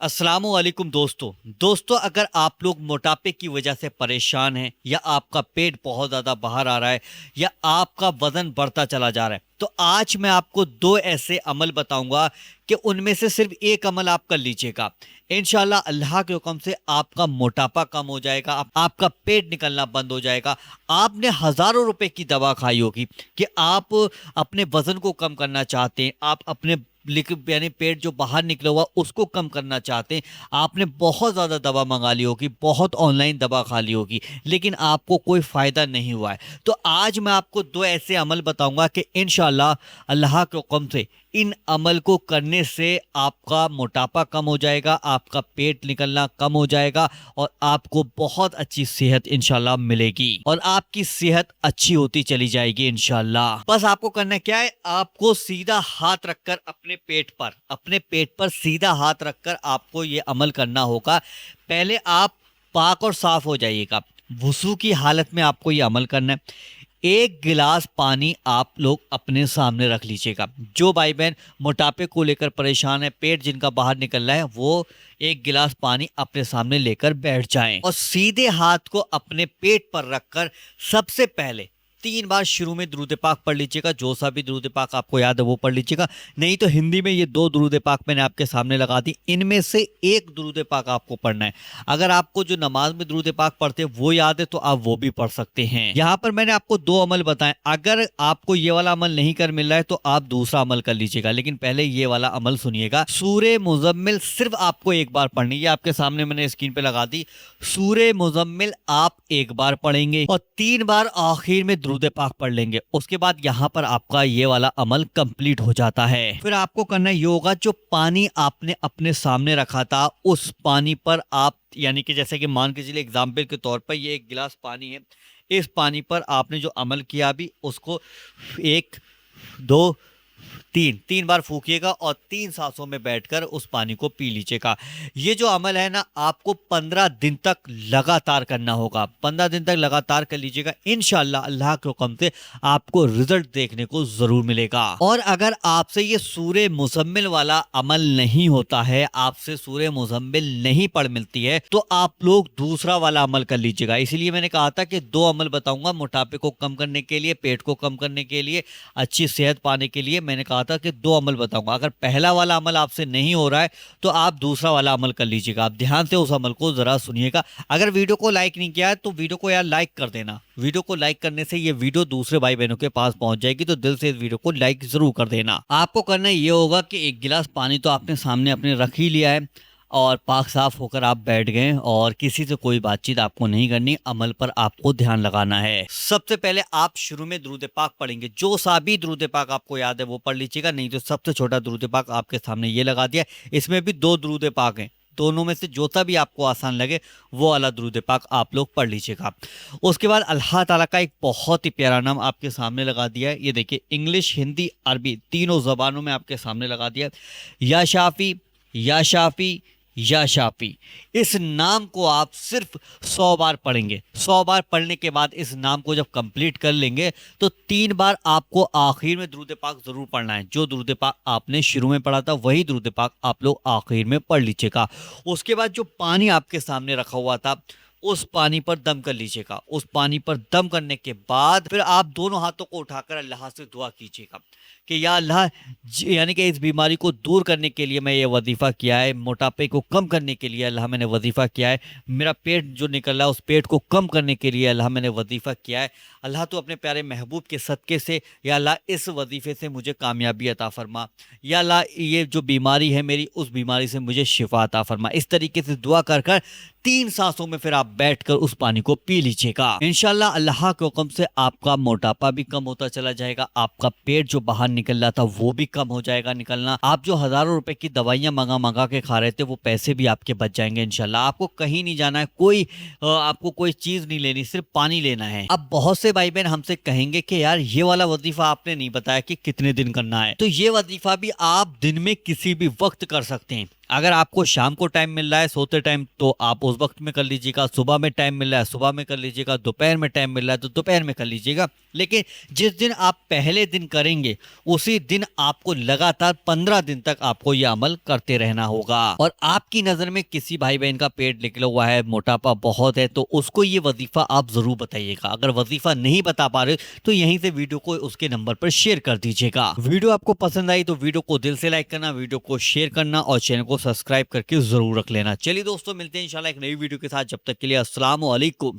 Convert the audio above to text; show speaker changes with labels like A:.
A: अस्सलामुअलैकुम दोस्तों अगर आप लोग मोटापे की वजह से परेशान हैं या आपका पेट बहुत ज़्यादा बाहर आ रहा है या आपका वज़न बढ़ता चला जा रहा है तो आज मैं आपको दो ऐसे अमल बताऊंगा कि उनमें से सिर्फ एक अमल आप कर लीजिएगा। इंशाल्लाह अल्लाह के हुक्म से आपका मोटापा कम हो जाएगा, आपका पेट निकलना बंद हो जाएगा। आपने हज़ारों रुपए की दवा खाई होगी कि आप अपने वज़न को कम करना चाहते हैं, आप अपने यानी पेट जो बाहर निकला हुआ उसको कम करना चाहते हैं। आपने बहुत ज़्यादा दवा मंगा ली होगी, बहुत ऑनलाइन दवा खा ली होगी, लेकिन आपको कोई फ़ायदा नहीं हुआ है। तो आज मैं आपको दो ऐसे अमल बताऊंगा कि इंशाल्लाह अल्लाह के हुक्म से इन अमल को करने से आपका मोटापा कम हो जाएगा, आपका पेट निकलना कम हो जाएगा और आपको बहुत अच्छी सेहत इंशाल्लाह मिलेगी और आपकी सेहत अच्छी होती चली जाएगी इंशाल्लाह। बस आपको करना क्या है, आपको सीधा हाथ रखकर अपने पेट पर सीधा हाथ रखकर आपको ये अमल करना होगा। पहले आप पाक और साफ हो जाइएगा, वुज़ू की हालत में आपको ये अमल करना है। एक गिलास पानी आप लोग अपने सामने रख लीजिएगा। जो भाई बहन मोटापे को लेकर परेशान है, पेट जिनका बाहर निकल रहा है, वो एक गिलास पानी अपने सामने लेकर बैठ जाएं और सीधे हाथ को अपने पेट पर रखकर सबसे पहले 3 बार शुरू में दुरूद पाक पढ़ लीजिएगा। जो सा भी दुरूद पाक आपको याद है वो पढ़ लीजिएगा, नहीं तो हिंदी में ये 2 दुरूद पाक मैंने आपके सामने लगा दी, इनमें से एक दुरूद पाक आपको पढ़ना है। अगर आपको जो नमाज में दुरूद पाक पढ़ते हैं वो याद है तो आप वो भी पढ़ सकते हैं। यहाँ पर मैंने आपको 2 अमल बताए, अगर आपको ये वाला अमल नहीं कर मिल रहा है तो आप दूसरा अमल कर लीजिएगा, लेकिन पहले ये वाला अमल सुनिएगा। सूरे मुजम्मिल सिर्फ आपको एक बार पढ़नी है, आपके सामने मैंने स्क्रीन पे लगा दी। सूरे मुजम्मिल आप एक बार पढ़ेंगे और 3 बार आखिर में दुरूद पाक पढ़ लेंगे। उसके बाद यहाँ पर आपका ये वाला अमल कंप्लीट हो जाता है। फिर आपको करना ये होगा, जो पानी आपने अपने सामने रखा था उस पानी पर आप, यानी कि जैसे कि मान के चलिए एग्जाम्पल के तौर पर ये 1 गिलास पानी है, इस पानी पर आपने जो अमल किया अभी उसको 1 2 3 बार फूकिएगा और 3 सांसों में बैठकर उस पानी को पी लीजिएगा। ये जो अमल है ना, आपको 15 दिन तक लगातार करना होगा। 15 दिन तक लगातार कर लीजिएगा, इंशाल्लाह अल्लाह के हुक्म से आपको रिजल्ट देखने को जरूर मिलेगा। और अगर आपसे ये सूरे मुजम्मिल वाला अमल नहीं होता है, आपसे सूरे मुजम्मिल नहीं पढ़ मिलती है, तो आप लोग दूसरा वाला अमल कर लीजिएगा। इसीलिए मैंने कहा था कि 2 अमल बताऊंगा मोटापे को कम करने के लिए, पेट को कम करने के लिए, अच्छी सेहत पाने के लिए। मैंने कहा था कि 2 अमल बताऊंगा। अगर पहला वाला अमल आपसे नहीं हो रहा है तो आप दूसरा वाला अमल कर लीजिएगा। आप ध्यान से उस अमल को जरा सुनिएगा। अगर वीडियो को लाइक नहीं किया है तो वीडियो को यार लाइक कर देना। वीडियो को लाइक करने से ये वीडियो दूसरे भाई बहनों के पास पहुंच जाएगी, तो दिल से इस वीडियो को लाइक जरूर कर देना। आपको करना ये होगा कि 1 गिलास पानी तो आपने सामने अपने रख ही लिया है और पाक साफ होकर आप बैठ गए और किसी से कोई बातचीत आपको नहीं करनी, अमल पर आपको ध्यान लगाना है। सबसे पहले आप शुरू में दुरूद पाक पढ़ेंगे। जो सा भी दुरूद पाक आपको याद है वो पढ़ लीजिएगा, नहीं तो सबसे छोटा दुरूद पाक आपके सामने ये लगा दिया। इसमें भी 2 दुरूद पाक हैं, दोनों में से जो सा भी आपको आसान लगे वो वाला दुरूद पाक आप लोग पढ़ लीजिएगा। उसके बाद अल्लाह ताला का एक बहुत ही प्यारा नाम आपके सामने लगा दिया है। ये देखिए, इंग्लिश, हिंदी, अरबी तीनों जबानों में आपके सामने लगा दिया। या शाफी, या शाफी, या शाफी। इस नाम को आप सिर्फ 100 बार पढ़ेंगे। 100 बार पढ़ने के बाद इस नाम को जब कंप्लीट कर लेंगे तो 3 बार आपको आखिर में दुरूद पाक जरूर पढ़ना है। जो दुरूद पाक आपने शुरू में पढ़ा था वही दुरूद पाक आप लोग आखिर में पढ़ लीजिएगा। उसके बाद जो पानी आपके सामने रखा हुआ था उस पानी पर दम कर लीजिएगा। उस पानी पर दम करने के बाद फिर आप दोनों हाथों को उठाकर अल्लाह से दुआ कीजिएगा कि या अल्लाह, यानी कि इस बीमारी को दूर करने के लिए मैं ये वजीफ़ा किया है, मोटापे को कम करने के लिए अल्लाह मैंने वजीफ़ा किया है, मेरा पेट जो निकल रहा है उस पेट को कम करने के लिए अल्लाह मैंने वजीफ़ा किया है। अल्लाह तो अपने प्यारे महबूब के सदक़े से या अल्लाह इस वजीफ़े से मुझे कामयाबी अता फरमा, या अल्लाह ये जो बीमारी है मेरी उस बीमारी से मुझे शिफा अता फरमा। इस तरीके से दुआ कर कर 3 सांसों में फिर आप बैठकर उस पानी को पी लीजिएगा। इंशाल्लाह अल्लाह के हुक्म से आपका मोटापा भी कम होता चला जाएगा, आपका पेट जो बाहर निकल रहा था वो भी कम हो जाएगा निकलना। आप जो हजारों रुपए की दवाइयां मंगा मंगा के खा रहे थे वो पैसे भी आपके बच जाएंगे इंशाल्लाह। आपको कहीं नहीं जाना है, आपको कोई चीज नहीं लेनी, सिर्फ पानी लेना है। अब बहुत से भाई बहन हमसे कहेंगे कि यार ये वाला वजीफा आपने नहीं बताया कि कितने दिन करना है। तो ये वजीफा भी आप दिन में किसी भी वक्त कर सकते हैं। अगर आपको शाम को टाइम मिल रहा है सोते टाइम तो आप उस वक्त में कर लीजिएगा, सुबह में टाइम मिल रहा है सुबह में कर लीजिएगा, दोपहर में टाइम मिल रहा है तो दोपहर में कर लीजिएगा। लेकिन जिस दिन आप पहले दिन करेंगे उसी दिन आपको लगातार 15 दिन तक आपको ये अमल करते रहना होगा। और आपकी नजर में किसी भाई बहन का पेट निकला हुआ है, मोटापा बहुत है, तो उसको ये वजीफा आप जरूर बताइएगा। अगर वजीफा नहीं बता पा रहे तो यहीं से वीडियो को उसके नंबर पर शेयर कर दीजिएगा। वीडियो आपको पसंद आई तो वीडियो को दिल से लाइक करना, वीडियो को शेयर करना और चैनल को सब्सक्राइब करके जरूर रख लेना। चलिए दोस्तों, मिलते हैं इंशाल्लाह एक नई वीडियो के साथ। जब तक के लिए अस्सलाम वालेकुम।